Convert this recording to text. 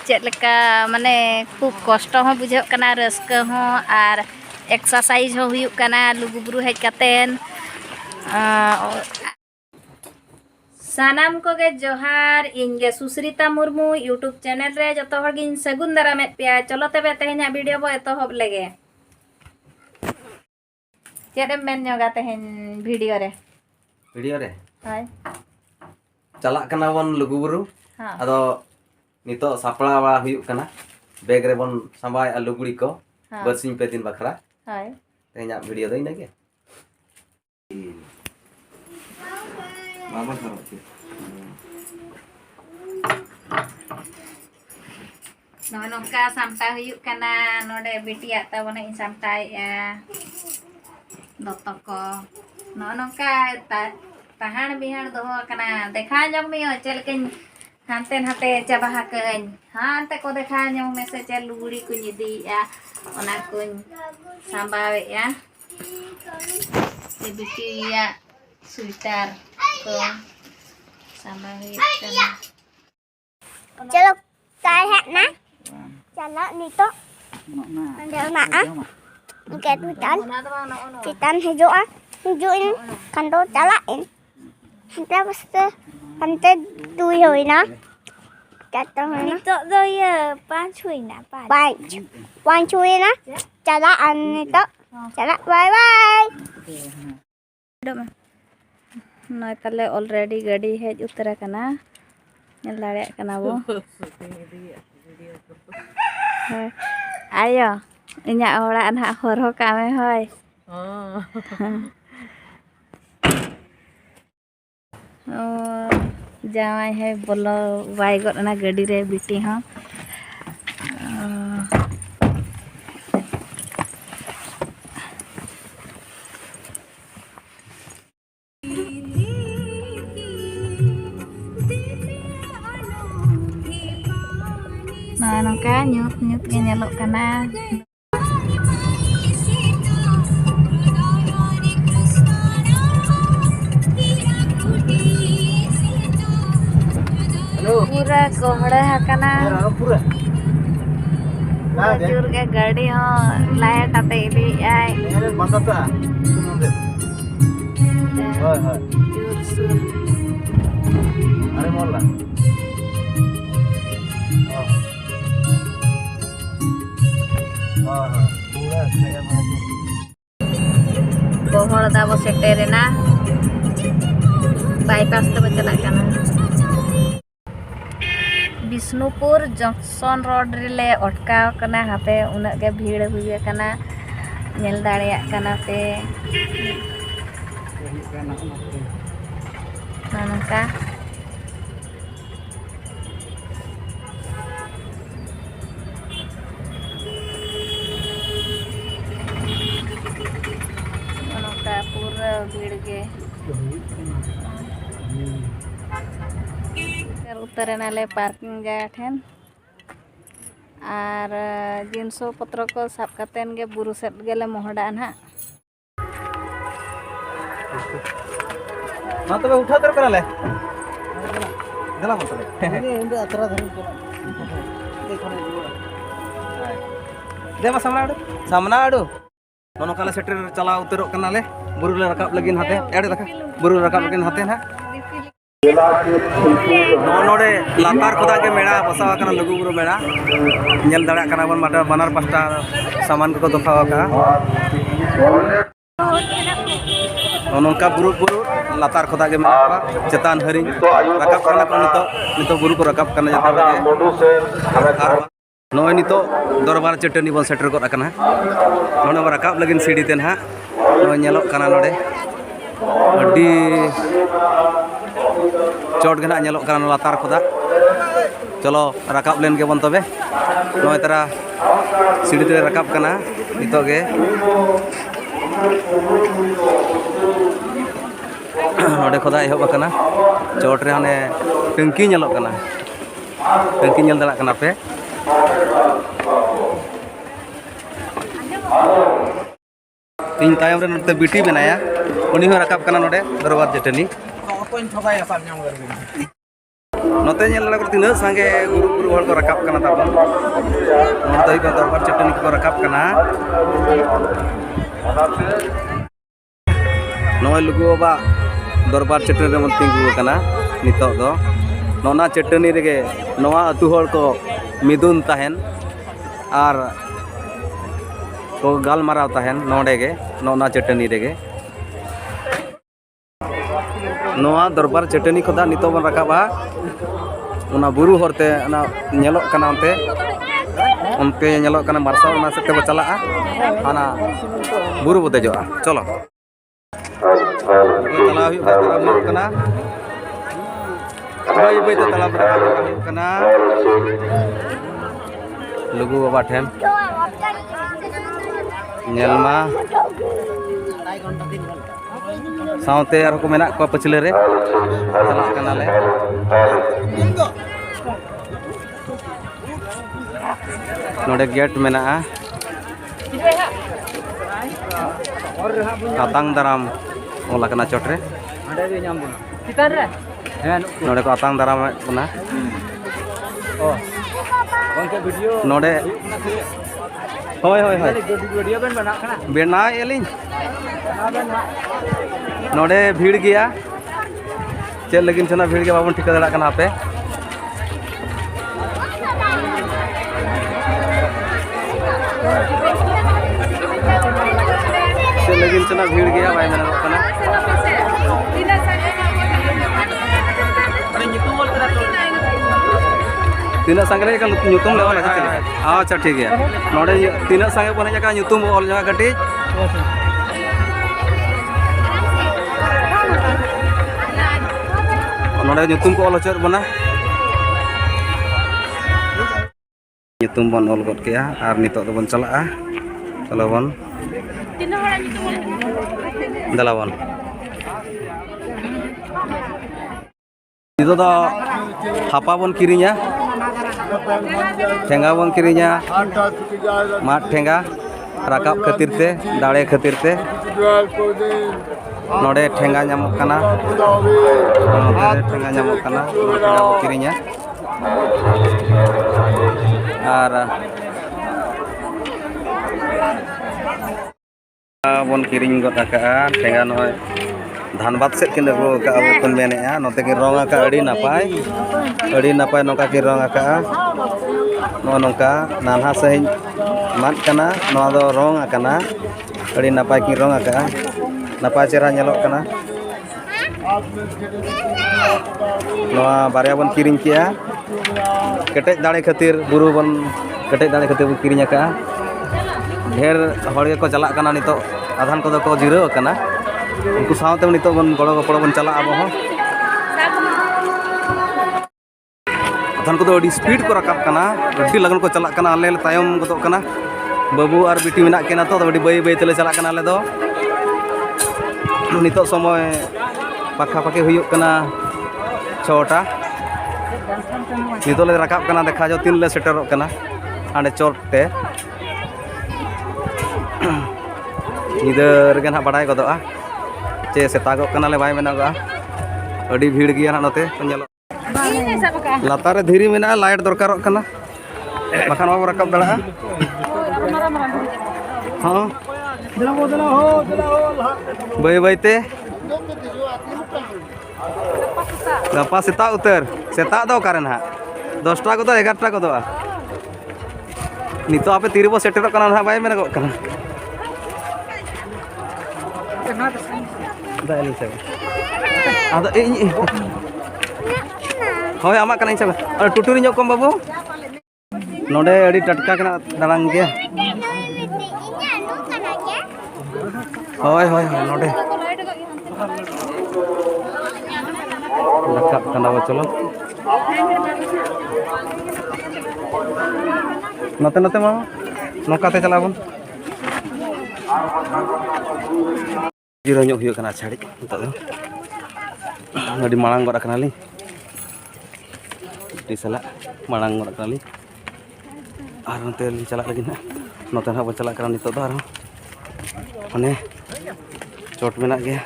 Check लेका माने खूब कष्ट हो बुझे कना रस्का हो और एक्सरसाइज हो हुयुक कना लुगुबुरु हेज कातेन सानाम को गे जोहार इनगे सुश्रिता मुर्मू यूट्यूब चैनल रे जतो हर गिन सगुन दारामेत पिया चलो तबे तेहेना वीडियो बो एतोहब लेगे चेदम मेन जोगा तेहेन वीडियो रे हाय चला कना बन लुगुबुरु हां अदो नितो सापड़ा वाला हुयुक कना बैग रे बन संभाय लुगुड़ी को बरसिंग पे दिन बखरा हाय तेहेना वीडियो दई नगे मामा खरब नोका सामटा हुयुक कना नोडे बिटिया ताबने इन सामटाया दोतो को नोका तहान बिहान दोहो कना देखा जम मियो चलकिन हानते हाते चाबा कन हानते को देखा जम में से चल लुगड़ी को इदिया ओना को सांबावेया ए बिटिया स्वेटर को सांबावे कना चलो काय है ना चलो नीतो अंदर ना oke Titan hijauin kantor calain kita pasti pantai dui hồi nó kata mana itu tuh ya pancui na pancui na calaan itu cala bye bye नय तले ऑलरेडी गाड़ी हेज उतरा कना नेल दाड़े कना बो आयो इन्या ओड़ा ना हरहो कामे होय जावाई है बोलो वाई गो ना गाड़ी रे बिटी हां nongka nyut ke nyelok kana पूरा कोहड़ा हकना जूर के गाड़ी हो लाइट आते इली आय जूर सुर अरे मोल्ला कोहड़ दाबो सेटेरेना बाईपास तब चला कना विष्णुपुर जंक्शन रोड रे अटकाव कना हापे उना गे भीड़ हुए कना नेल दाड़िया कना पे ननका पूरा भीड़ के उतरे नाले पार्किंग जगह ठेन और जिनसो पत्र को साब कतेन गे बुरु सेट गेले मोहडा ना मा तबे उठा तर कराले देला मत ये इंदे अतरा धर देवा सामना आडू नोनो काले सेटर चला उतरो कनाले बुरु ले रकाब लगिन हाते एडे दका बुरु रकाब लगिन हाते ना नोडे लातार खुदा के मेड़ा बसा कना लघु बुरु मेड़ा नेल दाड़ा कना बन माटा बनार पास्ता सामान को दोखावा का नोनका बुरु लातार खुदा के मेड़ा चेतान हरिन रकाब कना को नितो बुरु को रकाब कना जाता नोय नितो दरबार चटनी बन सेटर को रखना नोने रकाब लगिन सीढ़ी ते ना नोय नेलो कना नोडे अड्डी चोट गना नेलो कना लातार खुदा चलो रकाब लेन के बन तबे नोय तरा सीढ़ी ते रकाब कना नितो गे नोडे खुदा एहब कना चोट रे हाने टंकी नेलो कना टंकी नेल दला कना पे इन तायम रे नते बिटी बनाया उनी हो रकाब कना नोडे दरबार चटनी note nyel ko tina sange guru hor ko rakap kana tabon no to ko dorbar chatani ko rakap kana noy lugu ba dorbar chatani re mon tingu kana nitok do nona chatani rege noa atu hor ko midun tahen ar ko gal maraw tahen node ge nona chatani rege noa dorbar chatani khoda nito bon rakaba una buru horte ana nyelok kana onte nyelok kana marsal na sete bo chalaa ana buru bo dejoa cholo tala hu kana bai to tala kana lugu baba them nyelma साउते आर को मेना को पछले रे चला कनाले नोडे gate मेना आतंग दाराम ओला कना चोटरे नोडे को आतंग दाराम कना नोडे होय होय होय वीडियो बना एलिंग नोडे भीड़ गया चल लगिन चना भीड़ के बाबन ठिका दड़ा कना पे चल लगिन चना भीड़ गया भाई मैंने कना तीना संगे का nyutum le ola kachile अच्छा ठीक है नोडे तीना संगे कोने जका nyutum ओल जका कटी नोडे nyutum को ओल चर बना nyutum बन ओल गट केया आर नितो दो बन चला चलो बन तीन हड़ा nyutum दला बन नितो दा हापा बन किरिnya ठेंगा बन किरिnya mat Thenga rakap khatir te dare khatir te नोडे Thenga nyamok kana Thenga nyamok kana Thenga bo kirinya ar bon kiring got akaan Thenga noy Dhanbad set kin agu ka abu kon menea note ki rong aka adi napai nongka ki rong aka no nongka nanha sahin mat kana no do rong akana adi napai ki rong aka napai chera nyelok kana noa barya bon kiring kia ketek dare khatir buru bon ketek dare khatir kiring aka ढेर hor ge ko chalak kana nito adhan ko do ko jiro kana उनको साथ में नितो बन गड़ो गपड़ो बन चला अब हो अथन को तो अड़ी स्पीड को रकाब कना अड़ी लगन को चला कना आले तायम गदो कना बाबू और बेटी मेना केना तो अड़ी बई बई तेले चला कना आले दो नितो समय पाखा पाखे हुयुक कना 6टा नितो ले रकाब कना देखा जो 3 ले सेटरो कना आंडे चोट ते इधर गन हा बड़ाई गदोआ चे सेतागो कनाले बाय मेनागा अड़ी भीड़ गया ना नते लातारे धीरी मेना लाइट दरकार कना बखान बाबू रकब दड़ा हां बई बईते गपा सेता उतर सेता दो कारण हा 10टा को दो 11टा को दो नितो आपे तीरबो सेटेरो कना ना बाय मेनागो कना Dahil saya. Ada ini. Hoy amak kana insa. Ada tuturi nyok kom babu. Node adi tatka kana dalang ge. Hoy node. Dakap kana ba chalo. Nate mau. Nokate chalabon. Jiro nyok hiyo kana chari entok do ngadi malang gora kana li di sala malang gora kana li ar nonte li chalak lagi na noten ha bo chalak kana nitok do ar mane chot menak ge